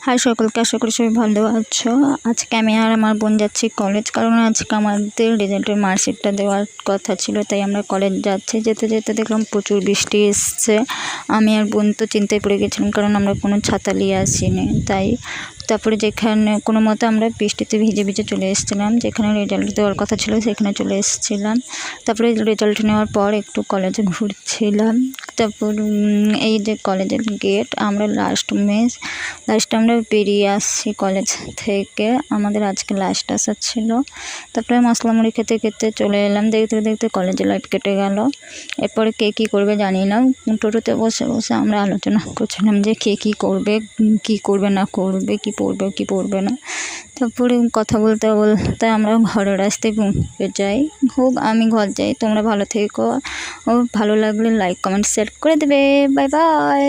High সকলকে, আশা করি সবাই ভালো আছো। আজকে আমি আর আমার বোন যাচ্ছি কলেজ, কারণ আজকে আমাদের রেজাল্টের মার্কশিটটা দেওয়ার কথা ছিল, তাই আমরা কলেজ যাচ্ছি। যেতে যেতে দেখলাম প্রচুর বৃষ্টি এসছে। আমি আর বোন তো চিন্তায় পড়ে গেছিলাম, কারণ আমরা কোনো ছাতা নিয়ে আসিনি। তারপরে যেখানে কোনো মতো আমরা বৃষ্টিতে ভিজে ভিজে চলে এসেছিলাম, যেখানে রেজাল্ট দেওয়ার কথা ছিল সেখানে চলে এসেছিলাম। তারপরে রেজাল্ট নেওয়ার পর একটু কলেজে ঘুরছিলাম। তারপর এই যে কলেজের গেট, আমরা লাস্টে আমরা বেরিয়ে আসছি কলেজ থেকে। আমাদের আজকে লাস্ট আসা ছিল। তারপরে মশলা মুড়ি খেতে খেতে চলে এলাম। দেখতে দেখতে কলেজের লাইট কেটে গেল। এরপরে কে কী করবে জানি না। টোটোতে বসে বসে আমরা আলোচনা করছিলাম যে কে কী করবে, কী করবে না করবে, কী পড়বে কী পড়বে না। তারপরে কথা বলতে বলতে আমরা ঘরের রাস্তায় পৌঁছে যাই। আমি ঘর যাই। তোমরা ভালো থেকো। ভালো লাগলে লাইক কমেন্ট শেয়ার করে দেবে। Bye bye.